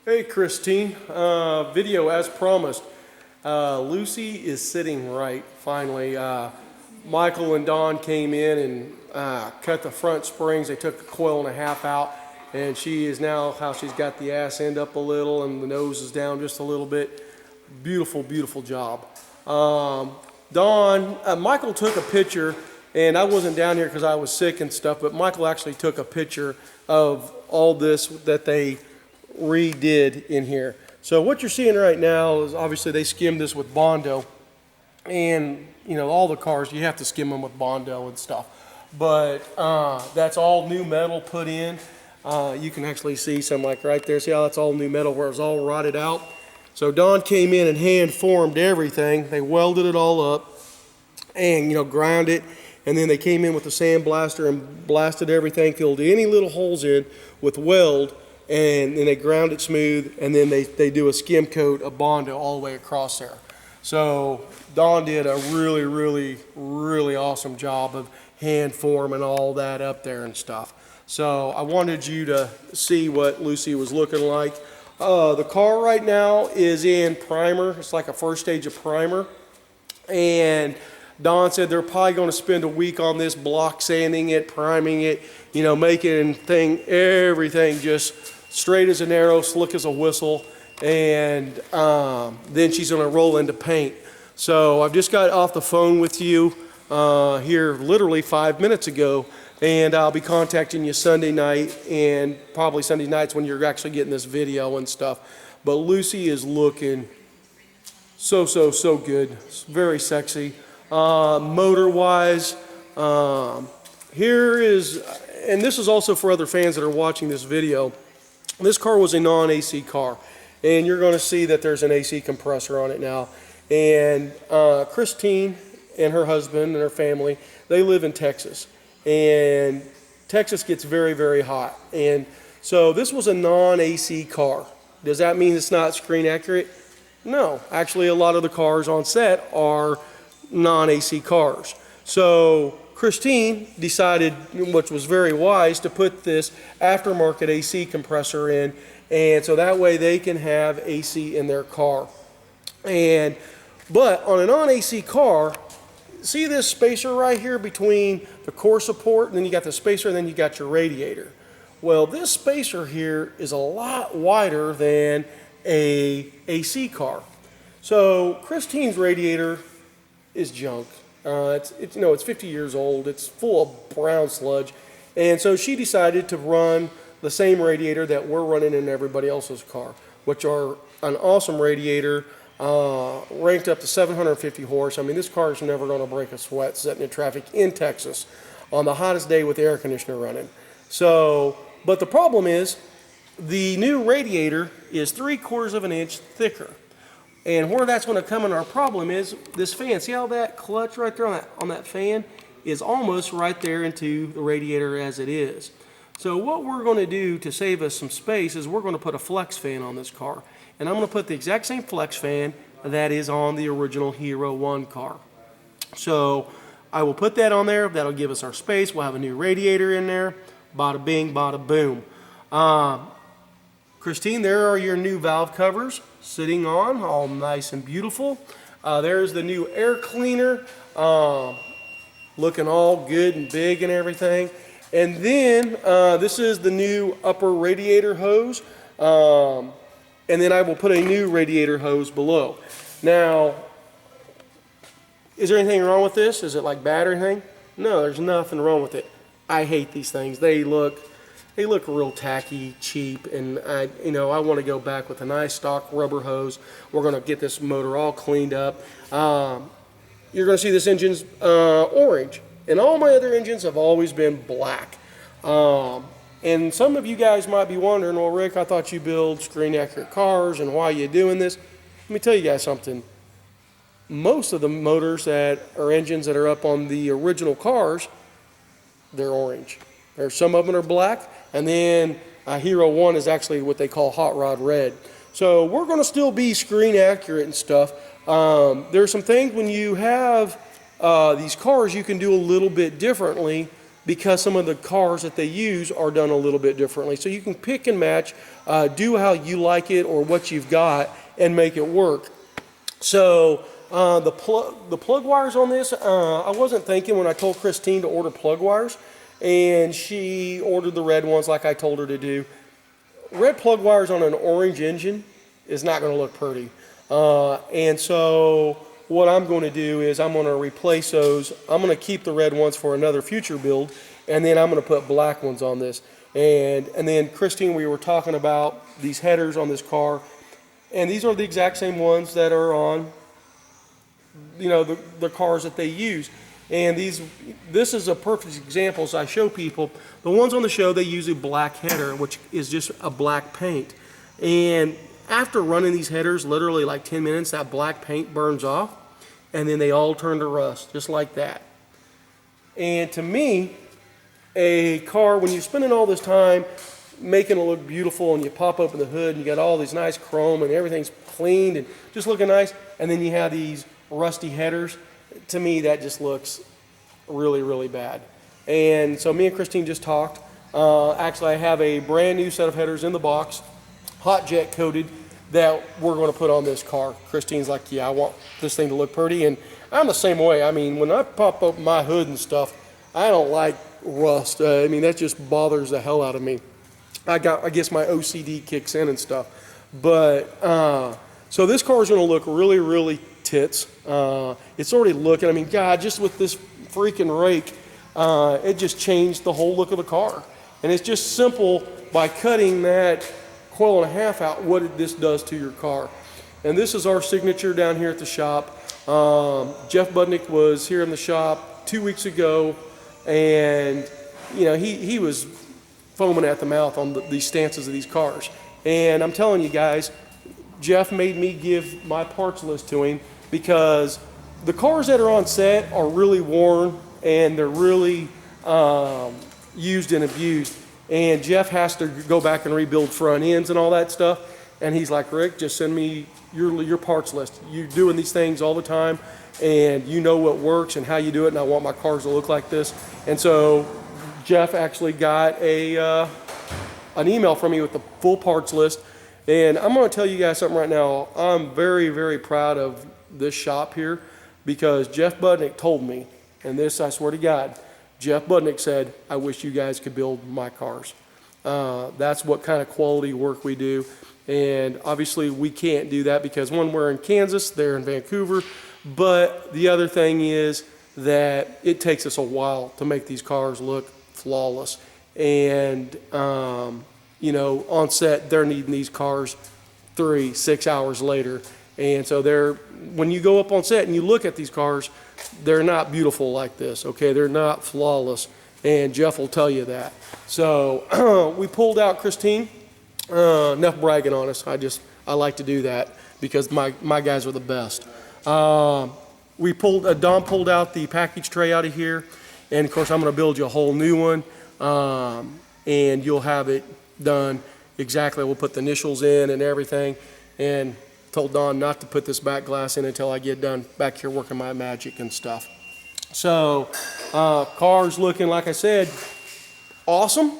Hey Christine, video as promised. Lucy is sitting right, finally. Michael and Don came in and cut the front springs. They took the coil and a half out, and she is now how she's got the ass end up a little and the nose is down just a little bit. Beautiful, beautiful job. Michael took a picture, and I wasn't down here because I was sick and stuff, but Michael actually took a picture of all this that they redid in here. So what you're seeing right now is obviously they skimmed this with Bondo, and you know all the cars you have to skim them with Bondo and stuff, but that's all new metal put in. You can actually see some like right there, see how that's all new metal where it's all rotted out. So Don came in and hand formed everything. They welded it all up and ground it, and then they came in with the sandblaster and blasted everything, filled any little holes in with weld, and then they ground it smooth, and then they do a skim coat of Bondo all the way across there. So Don did a really, really, really awesome job of hand forming all that up there and stuff. So I wanted you to see what Lucy was looking like. The car right now is in primer. It's like a first stage of primer. And Don said they're probably going to spend a week on this, block sanding it, priming it, making everything just straight as an arrow, slick as a whistle, and then she's going to roll into paint. So I've just got off the phone with you here literally 5 minutes ago, and I'll be contacting you Sunday night, and probably Sunday nights when you're actually getting this video and stuff. But Lucy is looking so good. It's very sexy. Motor-wise, here is, and this is also for other fans that are watching this video. This car was a non-AC car, and you're going to see that there's an AC compressor on it now. And Christine and her husband and her family, they live in Texas, and Texas gets very, very hot. And so this was a non-AC car. Does that mean it's not screen accurate? No, actually a lot of the cars on set are non-AC cars. So Christine decided, which was very wise, to put this aftermarket AC compressor in, and so that way they can have AC in their car. But on a non-AC car, see this spacer right here between the core support, and then you got the spacer, and then you got your radiator. Well, this spacer here is a lot wider than a AC car. So Christine's radiator is junk. It's 50 years old. It's full of brown sludge, and so she decided to run the same radiator that we're running in everybody else's car, which are an awesome radiator, ranked up to 750 horse. I mean, this car is never going to break a sweat sitting in traffic in Texas on the hottest day with the air conditioner running. So, but the problem is the new radiator is 3/4 of an inch thicker. And where that's going to come in our problem is this fan. See how that clutch right there on that fan is almost right there into the radiator as it is. So what we're going to do to save us some space is we're going to put a flex fan on this car. And I'm going to put the exact same flex fan that is on the original Hero 1 car. So I will put that on there. That'll give us our space. We'll have a new radiator in there. Bada bing, bada boom. Christine, there are your new valve covers sitting on, all nice and beautiful. There's the new air cleaner, looking all good and big and everything. And then this is the new upper radiator hose, and then I will put a new radiator hose below. Now, is there anything wrong with this? Is it like bad or anything? No, there's nothing wrong with it. I hate these things. They look real tacky, cheap, and I want to go back with a nice stock rubber hose. We're going to get this motor all cleaned up. You're going to see this engine's orange, and all my other engines have always been black. And some of you guys might be wondering, well, Rick, I thought you build screen accurate cars, and why are you doing this? Let me tell you guys something. Most of the motors that are engines that are up on the original cars, they're orange. There's some of them are black, and then Hero 1 is actually what they call hot rod red. So we're going to still be screen accurate and stuff. There's some things when you have these cars you can do a little bit differently because some of the cars that they use are done a little bit differently. So you can pick and match, do how you like it or what you've got, and make it work. So the plug wires on this, I wasn't thinking when I told Christine to order plug wires, and she ordered the red ones like I told her to do. Red plug wires on an orange engine is not going to look pretty. And so what I'm going to do is I'm going to replace those. I'm going to keep the red ones for another future build, and then I'm going to put black ones on this. And then Christine, we were talking about these headers on this car, and these are the exact same ones that are on, you know, the cars that they use. And this is a perfect example. As I show people, the ones on the show, they use a black header, which is just a black paint. And after running these headers, literally like 10 minutes, that black paint burns off, and then they all turn to rust, just like that. And to me, a car, when you're spending all this time making it look beautiful, and you pop open the hood, and you got all these nice chrome, and everything's cleaned, and just looking nice, and then you have these rusty headers, to me, that just looks really, really bad. And so me and Christine just talked. Actually, I have a brand new set of headers in the box, hot jet coated, that we're going to put on this car. Christine's like, yeah, I want this thing to look pretty, and I'm the same way. I mean, when I pop up my hood and stuff, I don't like rust. I mean, that just bothers the hell out of me. I guess my OCD kicks in and stuff. But so this car is going to look really, really tits. It's already looking, I mean, God, just with this freaking rake, it just changed the whole look of the car. And it's just simple by cutting that coil and a half out, what this does to your car. And this is our signature down here at the shop. Jeff Budnick was here in the shop 2 weeks ago, and you know, he was foaming at the mouth on these stances of these cars. And I'm telling you guys, Jeff made me give my parts list to him, because the cars that are on set are really worn, and they're really used and abused. And Jeff has to go back and rebuild front ends and all that stuff. And he's like, Rick, just send me your parts list. You're doing these things all the time, and you know what works and how you do it, and I want my cars to look like this. And so Jeff actually got an email from me with the full parts list. And I'm going to tell you guys something right now. I'm very, very proud of this shop here, because Jeff Budnick told me, and this I swear to God, Jeff Budnick said, I wish you guys could build my cars. That's what kind of quality work we do. And obviously we can't do that because, one, we're in Kansas, they're in Vancouver. But the other thing is that it takes us a while to make these cars look flawless. And, you know, on set, they're needing these cars 3-6 hours later. And so when you go up on set and you look at these cars, they're not like this, okay? They're not flawless, and Jeff will tell you that. So we pulled out Christine. Enough bragging on us. I like to do that because my guys are the best. Don pulled out the package tray out of here, and of course I'm going to build you a whole new one, and you'll have it done exactly. We'll put the initials in and everything, and told Don not to put this back glass in until I get done back here working my magic and stuff. So car's looking, like I said, awesome.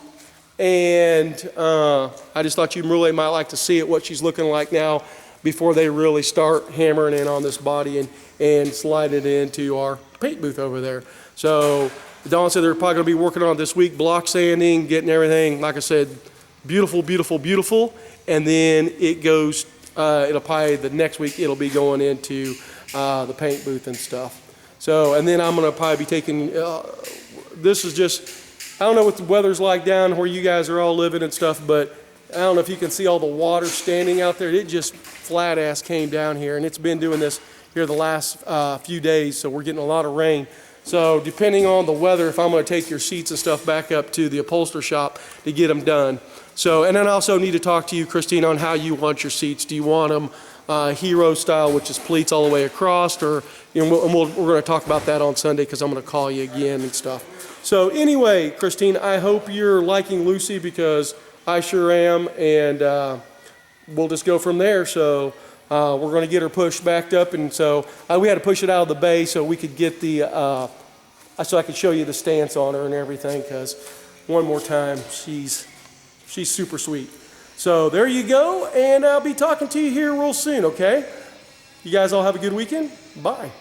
And I just thought you really might like to see it, what she's looking like now, before they really start hammering in on this body and slide it into our paint booth over there. So Don said they're probably going to be working on it this week, block sanding, getting everything, like I said, beautiful, beautiful, beautiful. And then it goes, it'll probably the next week, it'll be going into the paint booth and stuff. So, and then I'm going to probably be taking, this is just, I don't know what the weather's like down where you guys are all living and stuff, but I don't know if you can see all the water standing out there. It just flat ass came down here, and it's been doing this here the last few days, so we're getting a lot of rain. So depending on the weather, if I'm going to take your seats and stuff back up to the upholsterer shop to get them done. So, and then I also need to talk to you, Christine, on how you want your seats. Do you want them hero style, which is pleats all the way across, or you know, we're going to talk about that on Sunday because I'm going to call you again and stuff. So anyway, Christine, I hope you're liking Lucy because I sure am, and we'll just go from there. So we're going to get her pushed backed up, and so we had to push it out of the bay so we could get the so I could show you the stance on her and everything, because one more time, she's super sweet. So there you go, and I'll be talking to you here real soon, okay? You guys all have a good weekend. Bye.